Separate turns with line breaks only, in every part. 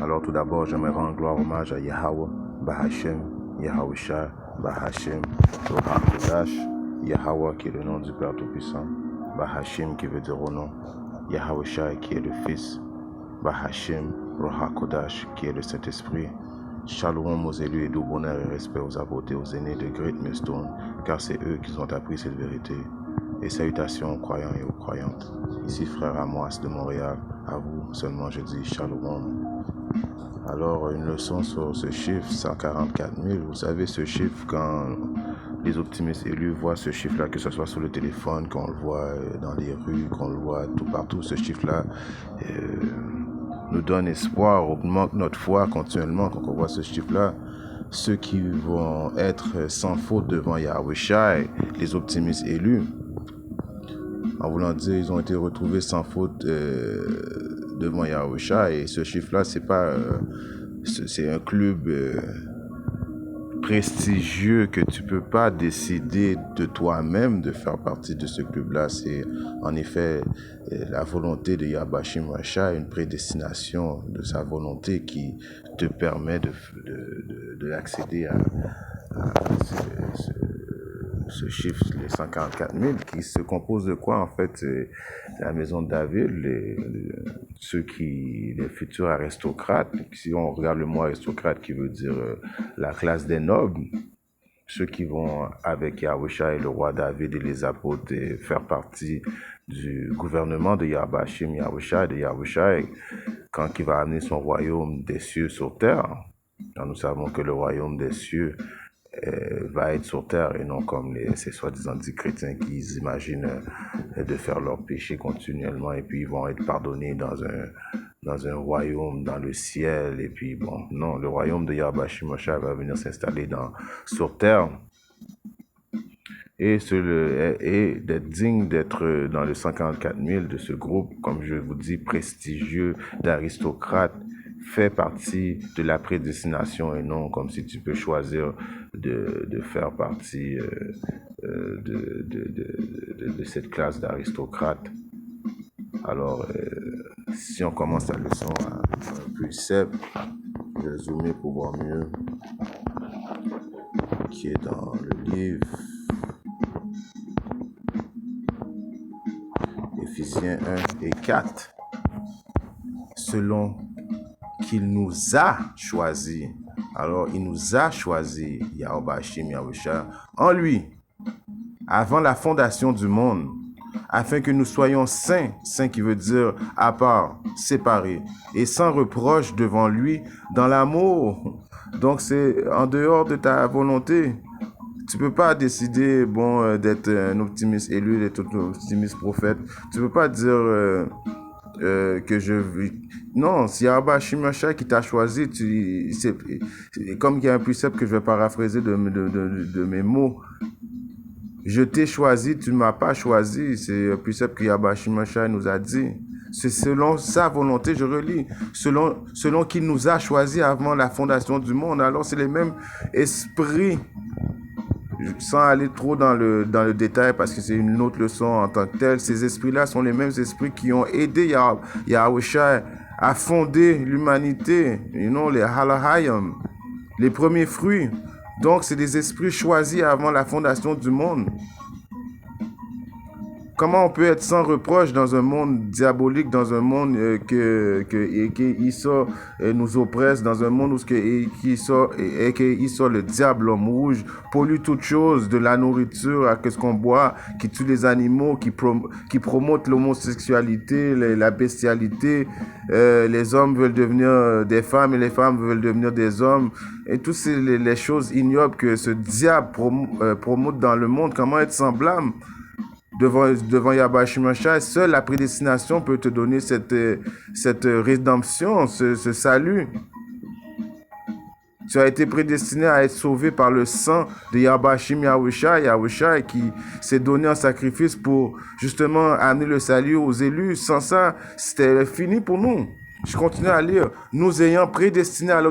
Alors tout d'abord, j'aimerais rendre gloire hommage à Yahweh, Bahashem, Yahweh Bahashem, Kodash, Yahweh qui est le nom du Père Tout-Puissant, Bahashem qui veut dire au nom, Yahweh qui est le Fils, Bahashem, Kodash qui est le Saint-Esprit. Shalom aux élus et doux bonheur et respect aux apôtres et aux aînés de Great Millstone, car c'est eux qui ont appris cette vérité. Et salutations aux croyants et aux croyantes. Ici frère Amos de Montréal, à vous seulement je dis Shalom. Alors une leçon sur ce chiffre, 144 000. Vous savez ce chiffre, quand les optimistes élus voient ce chiffre-là, que ce soit sur le téléphone, qu'on le voit dans les rues, qu'on le voit tout partout, ce chiffre-là nous donne espoir, augmente notre foi continuellement quand on voit ce chiffre-là. Ceux qui vont être sans faute devant Yahweh, les optimistes élus, en voulant dire ils ont été retrouvés sans faute devant Yahweh, et ce chiffre-là, c'est pas c'est un club prestigieux que tu peux pas décider de toi-même de faire partie de ce club-là. C'est en effet la volonté de Yahbashim Rasha, une prédestination de sa volonté qui te permet d'accéder à ce chiffre, les 144 000, qui se compose de quoi en fait? C'est la maison de David, les futurs aristocrates. Si on regarde le mot aristocrate qui veut dire la classe des nobles, ceux qui vont avec Yahweh et le roi David et les apôtres et faire partie du gouvernement de Yahbashim, de Yahweh, quand il va amener son royaume des cieux sur terre. Quand nous savons que le royaume des cieux va être sur terre et non comme ces soi-disant dits chrétiens qui imaginent de faire leur péché continuellement et puis ils vont être pardonnés dans un royaume dans le ciel. Et puis bon, non, le royaume de Yahbashim Moshe va venir s'installer sur terre et d'être digne d'être dans le 144 000 de ce groupe, comme je vous dis, prestigieux d'aristocrates, fait partie de la prédestination et non comme si tu peux choisir de faire partie de cette classe d'aristocrates. Alors, si on commence la leçon un peu simple, je vais zoomer pour voir mieux, qui est dans le livre Éphésiens 1 et 4. Selon qu'il nous a choisis. Alors, il nous a choisis, Yahweh, en lui, avant la fondation du monde, afin que nous soyons saints, saints qui veut dire à part, séparés, et sans reproche devant lui dans l'amour. Donc, c'est en dehors de ta volonté. Tu peux pas décider, d'être un optimiste élu, d'être un optimiste prophète. Tu peux pas dire que je vis. Non, c'est Yahbashim Moshe qui t'a choisi. C'est comme il y a un précepte que je vais paraphraser de mes mots. Je t'ai choisi, tu ne m'as pas choisi. C'est un précepte que Yahbashim Moshe nous a dit. C'est selon sa volonté, je relis, selon qu'il nous a choisi avant la fondation du monde. Alors c'est les mêmes esprits, sans aller trop dans le détail parce que c'est une autre leçon en tant que telle. Ces esprits-là sont les mêmes esprits qui ont aidé Yahweh à fonder l'humanité, les Halahayim, les premiers fruits. Donc c'est des esprits choisis avant la fondation du monde. Comment on peut être sans reproche dans un monde diabolique, dans un monde qui Issa nous oppresse, dans un monde où le diable, l'homme rouge, pollue toutes choses, de la nourriture à ce qu'on boit, qui tue les animaux, qui promote l'homosexualité, la bestialité, les hommes veulent devenir des femmes et les femmes veulent devenir des hommes, et toutes les choses ignobles que ce diable promote dans le monde. Comment être semblable devant Yahbashim Moshe? Seule la prédestination peut te donner cette rédemption, ce salut. Tu as été prédestiné à être sauvé par le sang de Yahbashim Yahweh qui s'est donné en sacrifice pour justement amener le salut aux élus. Sans ça, c'était fini pour nous. Je continue à lire. Nous ayant prédestinés à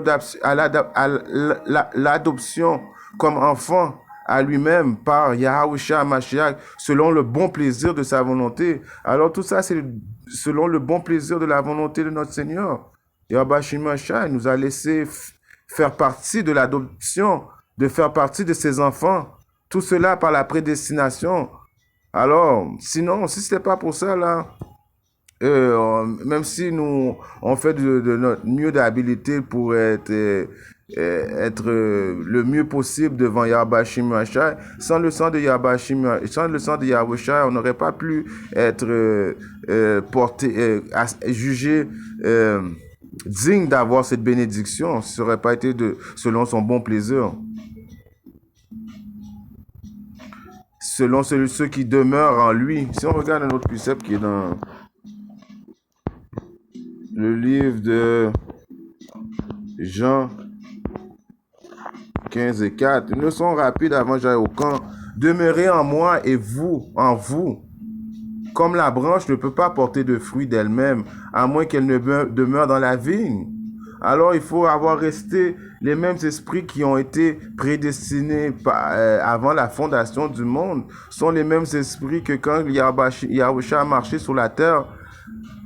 l'adoption comme enfants à lui-même par Yahushua Mashiach, selon le bon plaisir de sa volonté. Alors tout ça, c'est selon le bon plaisir de la volonté de notre Seigneur. Yahweh Shimashai nous a laissé faire partie de l'adoption, de faire partie de ses enfants. Tout cela par la prédestination. Alors, sinon, si ce n'était pas pour ça, là, même si nous, on fait de notre mieux d'habilité pour être le mieux possible devant Yahweh Shimashai, sans le sang de Yahweh Shimashai, sans le sang de Yahweh Shai, on n'aurait pas pu être jugé digne d'avoir cette bénédiction. Ce n'aurait pas été selon son bon plaisir. Selon ceux qui demeurent en lui. Si on regarde un autre précepte qui est dans le livre de Jean 15 et 4, une leçon rapide avant j'aille au camp. Demeurez en moi et vous, en vous. Comme la branche ne peut pas porter de fruits d'elle-même, à moins qu'elle ne demeure dans la vigne. Alors il faut avoir resté les mêmes esprits qui ont été prédestinés avant la fondation du monde. Sont les mêmes esprits que quand Yahweh a marché sur la terre,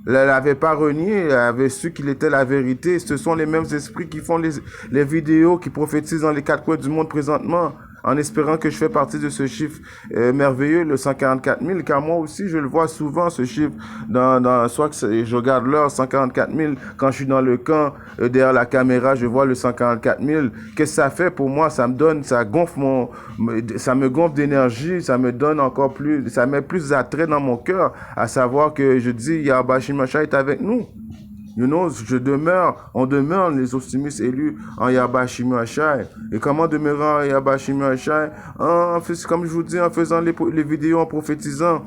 elle n'avait pas renié, elle avait su qu'il était la vérité. Ce sont les mêmes esprits qui font les vidéos, qui prophétisent dans les quatre coins du monde présentement, en espérant que je fais partie de ce chiffre merveilleux, le 144 000, car moi aussi, je le vois souvent, ce chiffre, soit que je regarde l'heure, 144 000, quand je suis dans le camp, derrière la caméra, je vois le 144 000. Qu'est-ce que ça fait pour moi? Ça me donne, ça me gonfle d'énergie, ça me donne encore plus, ça met plus d'attrait dans mon cœur, à savoir que je dis, Yahweh Shimashai est avec nous. You know, on demeure les optimistes élus en Yahweh Shimashai. Et comment demeurer en Yahweh Shimashai? Comme je vous dis, en faisant les vidéos, en prophétisant,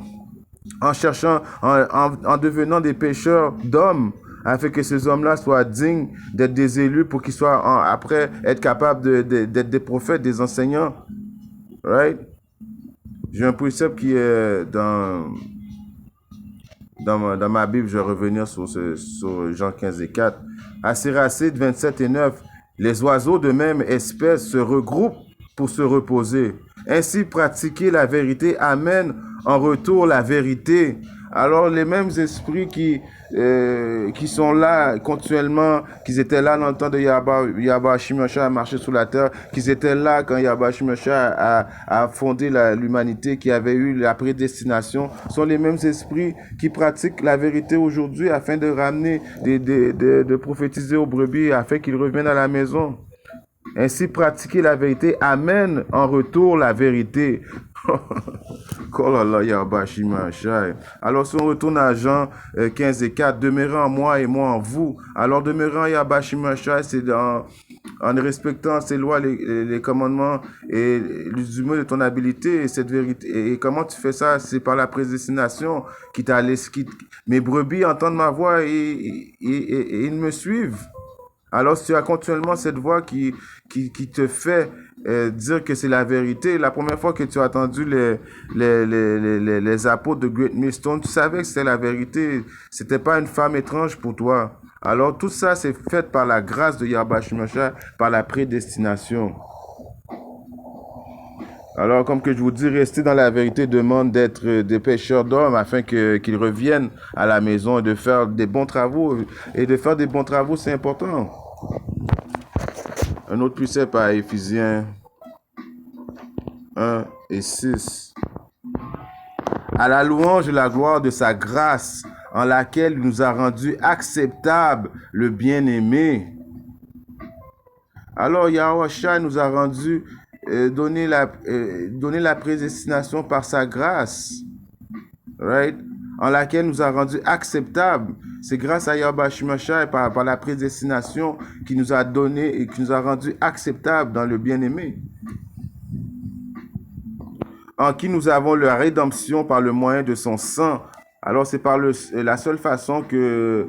en cherchant, en devenant des pêcheurs d'hommes, afin que ces hommes-là soient dignes d'être des élus pour qu'ils soient, après, être capables d'être des prophètes, des enseignants. Right? J'ai un précepte qui est dans ma Bible, je vais revenir sur Jean 15 et 4. À Siracide 27 et 9, les oiseaux de même espèce se regroupent pour se reposer. Ainsi, pratiquer la vérité amène en retour la vérité. Alors, les mêmes esprits qui sont là continuellement, qu'ils étaient là dans le temps de Yahweh Shimashai a marché sur la terre, qu'ils étaient là quand Yahweh Shimashai a fondé l'humanité, qui avait eu la prédestination, sont les mêmes esprits qui pratiquent la vérité aujourd'hui afin de ramener, de prophétiser aux brebis afin qu'ils reviennent à la maison. Ainsi, pratiquer la vérité amène en retour la vérité. Alors, si on retourne à Jean 15 et 4, demeurez en moi et moi en vous. Alors, demeurant en Yahweh Shimashai, c'est en respectant ses lois, les commandements et l'usure de ton habilité et cette vérité. Et comment tu fais ça? C'est par la prédestination qui t'a laissé. Mes brebis entendent ma voix et ils me suivent. Alors, si tu as continuellement cette voix qui te fait dire que c'est la vérité, la première fois que tu as entendu les apôtres de Great Millstone, tu savais que c'était la vérité. C'était pas une femme étrange pour toi. Alors, tout ça, c'est fait par la grâce de Yahweh Shimashai, par la prédestination. Alors, comme que je vous dis, rester dans la vérité demande d'être des pêcheurs d'hommes afin qu'ils reviennent à la maison et de faire des bons travaux. Et de faire des bons travaux, c'est important. Un autre précepte à Éphésiens 1 et 6. À la louange et la gloire de sa grâce, en laquelle il nous a rendu acceptable le bien-aimé. Alors, Yahweh nous a rendu donner la prédestination par sa grâce, right? En laquelle nous a rendu acceptable. C'est grâce à Yahweh Shimashai par la prédestination qui nous a donné et qui nous a rendu acceptable dans le bien-aimé. En qui nous avons la rédemption par le moyen de son sang. Alors c'est par la seule façon que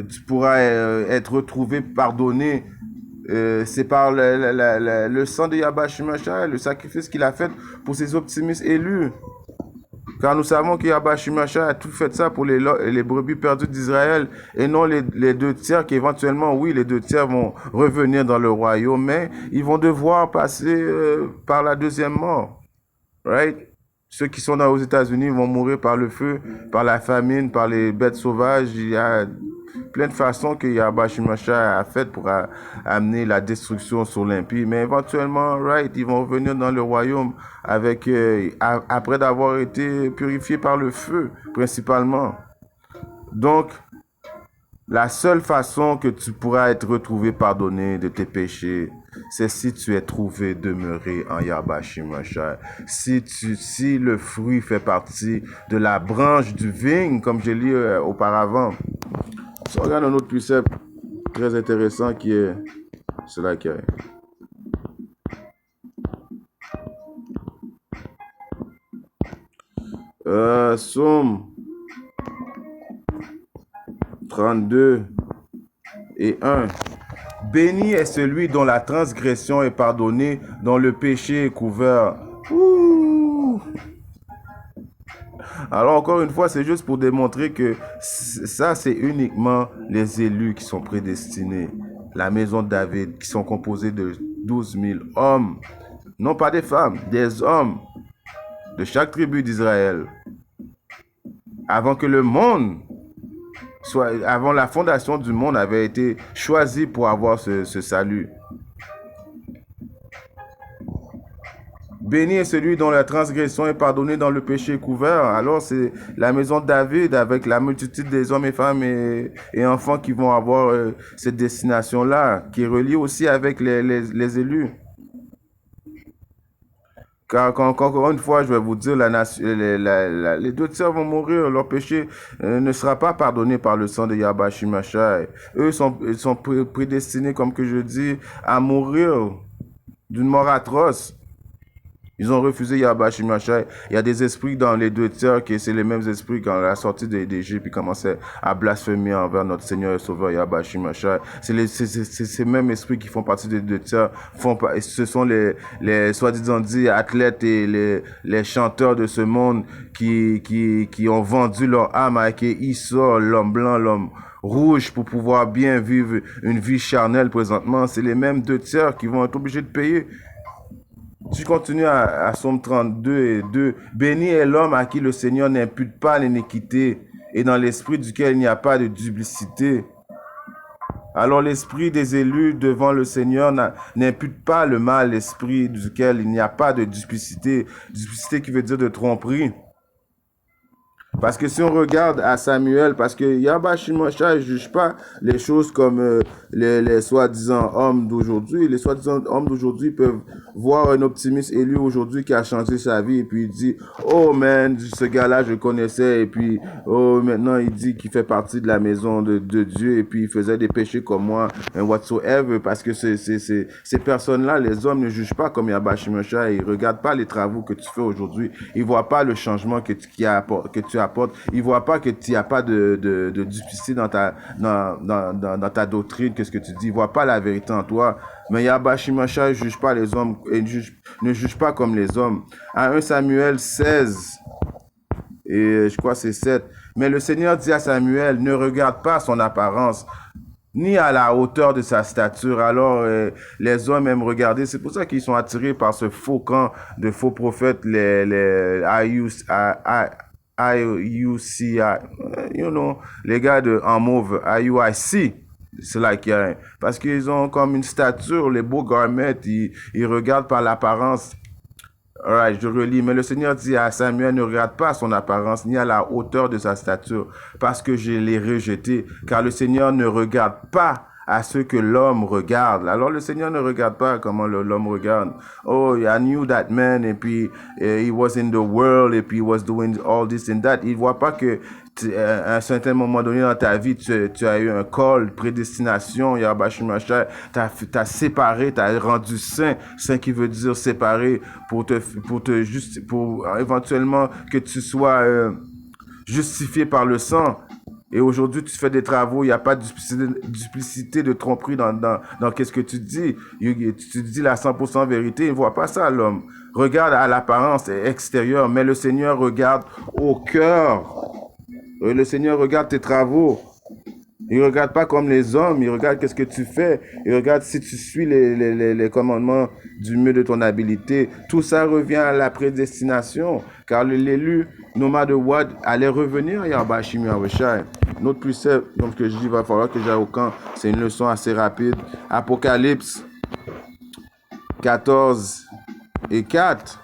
tu pourras être retrouvé, pardonné. C'est par le sang de Yahweh Shimashai, le sacrifice qu'il a fait pour ses optimistes élus. Car nous savons que Yahweh Shimashai a tout fait ça pour les brebis perdues d'Israël et non les 2 tiers qui éventuellement, oui, les 2 tiers vont revenir dans le royaume, mais ils vont devoir passer par la deuxième mort. Right? Ceux qui sont aux États-Unis vont mourir par le feu, par la famine, par les bêtes sauvages. Il y a plein de façons que Yahweh Shimashai a faites pour amener la destruction sur l'impie. Mais éventuellement, right, ils vont revenir dans le royaume avec après d'avoir été purifiés par le feu, principalement. Donc, la seule façon que tu pourras être retrouvé pardonné de tes péchés, c'est si tu es trouvé demeuré en Yahweh Shimashai. Si le fruit fait partie de la branche du vigne, comme j'ai lu auparavant. Si on regarde un autre précepte très intéressant qui est cela qui est. Psaume 32 et 1. Béni est celui dont la transgression est pardonnée, dont le péché est couvert. Ouh. Alors encore une fois, c'est juste pour démontrer que ça, c'est uniquement les élus qui sont prédestinés. La maison de David, qui sont composés de 12 000 hommes. Non pas des femmes, des hommes de chaque tribu d'Israël. Avant que le monde avant la fondation du monde avait été choisi pour avoir ce salut. Béni est celui dont la transgression est pardonnée, dans le péché couvert. Alors c'est la maison de David avec la multitude des hommes et femmes et enfants qui vont avoir cette destination-là, qui est reliée aussi avec les élus. Car encore une fois, je vais vous dire, les 2 tiers vont mourir. Leur péché ne sera pas pardonné par le sang de Yahweh Shimashai. Eux sont prédestinés, comme que je dis, à mourir d'une mort atroce. Ils ont refusé Yahweh Shimashai. Il y a des esprits dans les 2 tiers, qui c'est les mêmes esprits quand la sortie d'Égypte, ils commençaient à blasphémer envers notre Seigneur et Sauveur Yahweh Shimashai. C'est ces mêmes esprits qui font partie des 2 tiers. Ce sont les soi-disant dit athlètes et les chanteurs de ce monde qui ont vendu leur âme à Isor, l'homme blanc, l'homme rouge, pour pouvoir bien vivre une vie charnelle présentement. C'est les mêmes 2 tiers qui vont être obligés de payer. Tu continues à Psaume 32 et 2. Béni est l'homme à qui le Seigneur n'impute pas l'iniquité et dans l'esprit duquel il n'y a pas de duplicité. Alors l'esprit des élus devant le Seigneur n'impute pas le mal, l'esprit duquel il n'y a pas de duplicité. Duplicité qui veut dire de tromperie. Parce que si on regarde à Samuel, parce que Yahweh Shimashai ne juge pas les choses comme les soi-disant hommes d'aujourd'hui. Les soi-disant hommes d'aujourd'hui peuvent voir un optimiste élu aujourd'hui qui a changé sa vie et puis il dit « Oh man, ce gars-là je connaissais » et puis « Oh maintenant il dit qu'il fait partie de la maison de Dieu et puis il faisait des péchés comme moi and whatsoever » parce que ces personnes-là, les hommes ne jugent pas comme Yahweh Shimashai. Ils ne regardent pas les travaux que tu fais aujourd'hui. Ils ne voient pas le changement que tu apportes. Ils ne voient pas que tu n'as pas de duplicité dans ta doctrine, qu'est-ce que tu dis. Ils ne voient pas la vérité en toi. Mais Yahweh Shimashai ne juge pas les hommes et ne juge pas comme les hommes. À 1 Samuel 16, et je crois que c'est 7. Mais le Seigneur dit à Samuel, ne regarde pas son apparence, ni à la hauteur de sa stature. Alors, les hommes aiment regarder. C'est pour ça qu'ils sont attirés par ce faux camp de faux prophètes, les IUCI, les gars en mauve, IUIC. C'est là qu'il y a parce qu'ils ont comme une stature, les beaux garments, ils regardent par l'apparence. Alright, je relis. Mais le Seigneur dit à Samuel, ne regarde pas son apparence, ni à la hauteur de sa stature, parce que je l'ai rejeté. Car le Seigneur ne regarde pas à ce que l'homme regarde. Alors le Seigneur ne regarde pas comment l'homme regarde. Oh, I knew that man, et puis he was in the world, et puis he was doing all this and that. Il voit pas que à un certain moment donné dans ta vie, tu as eu un call, prédestination, Yahweh Shimashai, t'as séparé, t'as rendu saint qui veut dire séparé, pour éventuellement que tu sois justifié par le sang. Et aujourd'hui, tu fais des travaux, il n'y a pas de duplicité, de tromperie dans qu'est-ce que tu dis. Tu dis la 100% vérité, il ne voit pas ça, l'homme. Regarde à l'apparence extérieure, mais le Seigneur regarde au cœur. Le Seigneur regarde tes travaux. Il ne regarde pas comme les hommes, il regarde qu'est-ce que tu fais. Il regarde si tu suis les commandements du mieux de ton habileté. Tout ça revient à la prédestination. Car l'élu, no matter what, allait revenir à Yahweh Shimashai. autre précepte, donc que je dis, il va falloir que j'aille au camp. C'est une leçon assez rapide. Apocalypse 14 et 4.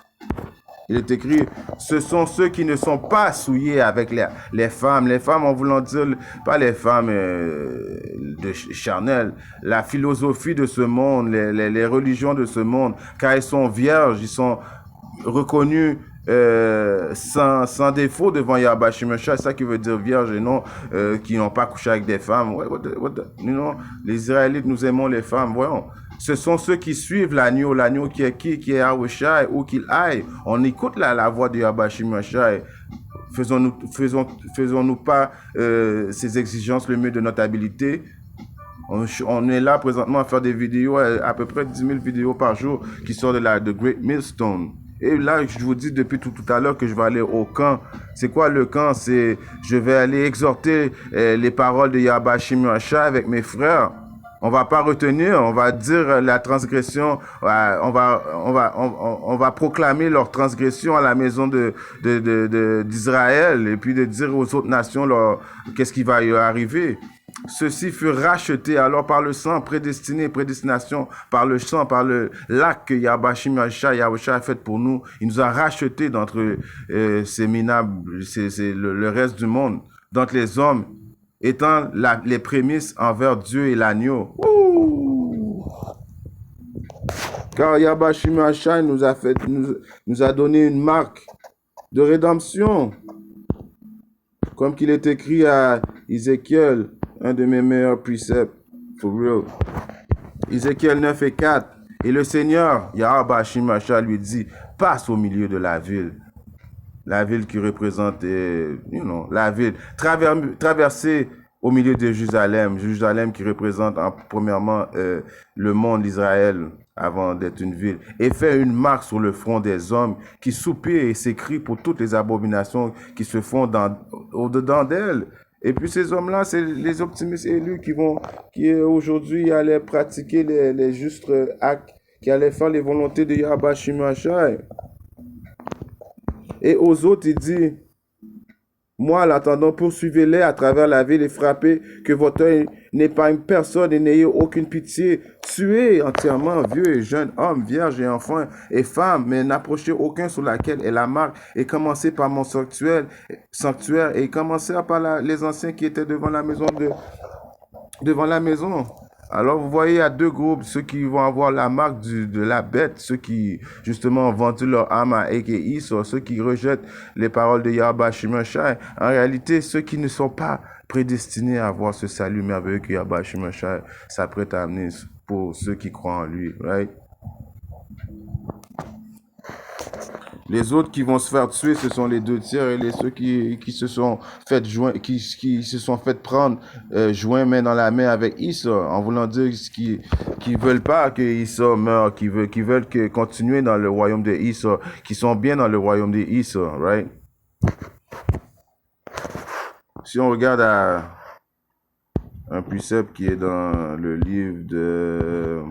Il est écrit, ce sont ceux qui ne sont pas souillés avec les femmes. Les femmes, en voulant dire, pas les femmes de charnelles, la philosophie de ce monde, les religions de ce monde, car ils sont vierges, ils sont reconnus sans défaut devant Yahweh Shemeshah. C'est ça qui veut dire vierge et non qui n'ont pas couché avec des femmes. Ouais, les Israélites, nous aimons les femmes, voyons. Ce sont ceux qui suivent l'agneau qui est Yahushua, où qu'il aille. On écoute la voix de Yahweh Shemeshah. Faisons-nous pas ces exigences le mieux de notre habileté. On est là présentement à faire des vidéos, à peu près 10 000 vidéos par jour qui sortent de Great Millstone. Et là, je vous dis depuis tout à l'heure que je vais aller au camp. C'est quoi le camp? C'est je vais aller exhorter les paroles de Yahweh Shemeshah avec mes frères. On va pas retenir, on va dire la transgression, on va proclamer leur transgression à la maison d'Israël et puis de dire aux autres nations qu'est-ce qui va y arriver. Ceux-ci furent rachetés alors par le sang, prédestination, par le sang, par l'acte que Yahweh a fait pour nous. Il nous a rachetés d'entre ces minables, le reste du monde, d'entre les hommes, étant les prémices envers Dieu et l'agneau. Car Yahweh nous a donné une marque de rédemption, comme qu'il est écrit à Ézéchiel, un de mes meilleurs préceptes, for real. Ézéchiel 9 et 4. Et le Seigneur, Yahweh Shemeshah, lui dit, passe au milieu de la ville. La ville qui représente, la ville. Traverser au milieu de Jérusalem. Jérusalem qui représente, premièrement, le monde d'Israël avant d'être une ville. Et fait une marque sur le front des hommes qui soupirent et s'écrient pour toutes les abominations qui se font au-dedans d'elles. Et puis ces hommes-là, c'est les optimistes élus qui aujourd'hui allaient pratiquer les justes actes, qui allaient faire les volontés de Yahweh Shemeshah. Et aux autres, il dit, moi, en l'attendant, poursuivez-les à travers la ville et frappez, que votre œil n'épargne personne et n'ayez aucune pitié. Tuez entièrement vieux et jeunes, hommes, vierges et enfants et femmes, mais n'approchez aucun sur laquelle est la marque, et commencez par mon sanctuaire et commencez par les anciens qui étaient devant la maison. Alors, vous voyez, il y a deux groupes, ceux qui vont avoir la marque de la bête, ceux qui, justement, ont vendu leur âme à Esau, ceux qui rejettent les paroles de Yahweh Shemeshah. En réalité, ceux qui ne sont pas prédestinés à avoir ce salut merveilleux que Yahweh Shemeshah s'apprête à amener pour ceux qui croient en lui, right? Les autres qui vont se faire tuer, ce sont les 2 tiers et ceux qui se sont fait qui se sont fait prendre joint main dans la main avec Esau, en voulant dire qui veulent pas que Esau meure, qui veulent que continuer dans le royaume de Esau, qui sont bien dans le royaume de Esau, right? Si on regarde à un précepte qui est dans le livre de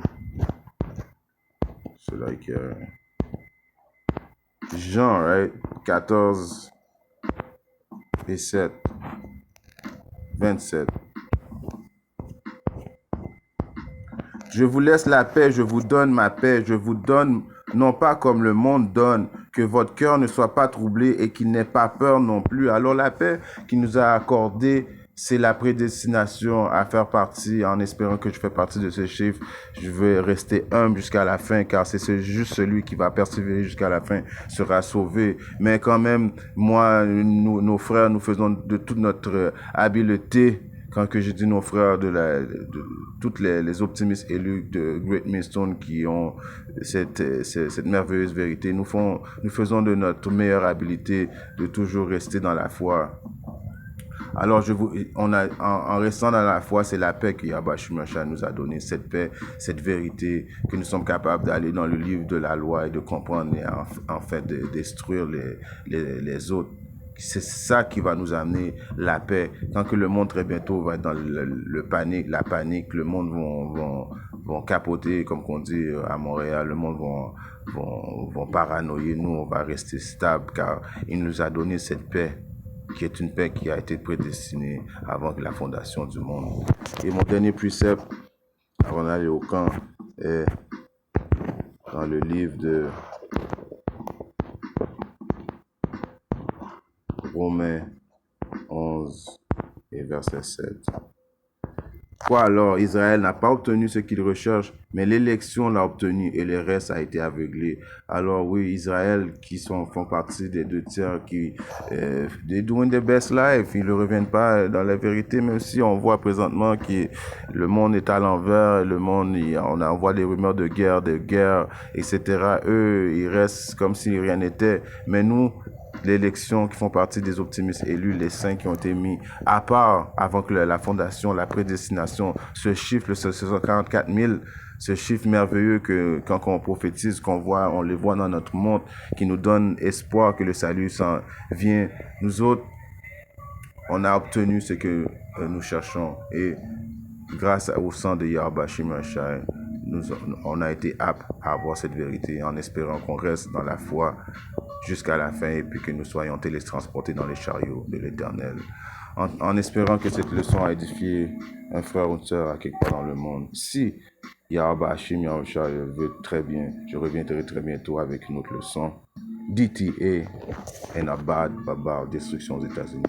Jean, right? 14 et 7. 27. Je vous laisse la paix, je vous donne ma paix, je vous donne non pas comme le monde donne, que votre cœur ne soit pas troublé et qu'il n'ait pas peur non plus. Alors la paix qu'il nous a accordée, c'est la prédestination à faire partie, en espérant que je fais partie de ce chiffre. Je vais rester humble jusqu'à la fin, car c'est juste celui qui va persévérer jusqu'à la fin sera sauvé. Mais quand même, moi, nos frères, nous faisons de toute notre habileté. Quand que je dis nos frères de toutes les optimistes élus de Great Millstone qui ont cette merveilleuse vérité, nous faisons de notre meilleure habileté de toujours rester dans la foi. Alors, en restant dans la foi, c'est la paix que Yahweh Shemeshah nous a donné, cette paix, cette vérité, que nous sommes capables d'aller dans le livre de la loi et de comprendre et en fait de détruire les autres. C'est ça qui va nous amener la paix. Tant que le monde très bientôt va être dans la panique, le monde vont capoter, comme on dit à Montréal, le monde vont paranoïer. Nous, on va rester stable car il nous a donné cette paix. qui est une paix qui a été prédestinée avant la fondation du monde. Et mon dernier précepte, avant d'aller au camp, est dans le livre de Romains 11 et verset 7. Quoi alors, Israël n'a pas obtenu ce qu'il recherche, mais l'élection l'a obtenu et le reste a été aveuglé. Alors oui, Israël qui font partie des 2 tiers qui they doing their best life, ils ne reviennent pas dans la vérité, même si on voit présentement que le monde est à l'envers, le monde, on voit des rumeurs de guerre, etc. Eux, ils restent comme si rien n'était. Mais nous, l'élection qui font partie des optimistes élus, les saints qui ont été mis à part avant que la fondation, la prédestination, ce chiffre, ce 44 000, ce chiffre merveilleux que quand on prophétise, qu'on voit, on les voit dans notre monde, qui nous donne espoir que le salut s'en vient. Nous autres, on a obtenu ce que nous cherchons et grâce au sang de Yahweh Shimashai, on a été apte à avoir cette vérité en espérant qu'on reste dans la foi jusqu'à la fin et puis que nous soyons télétransportés dans les chariots de l'Éternel. En espérant que cette leçon a édifié un frère ou une sœur à quelque part dans le monde. Si Yahweh Hashim Yahushua veut très bien, je reviendrai très bientôt avec une autre leçon. DTA and Abad Baba, destruction aux États-Unis.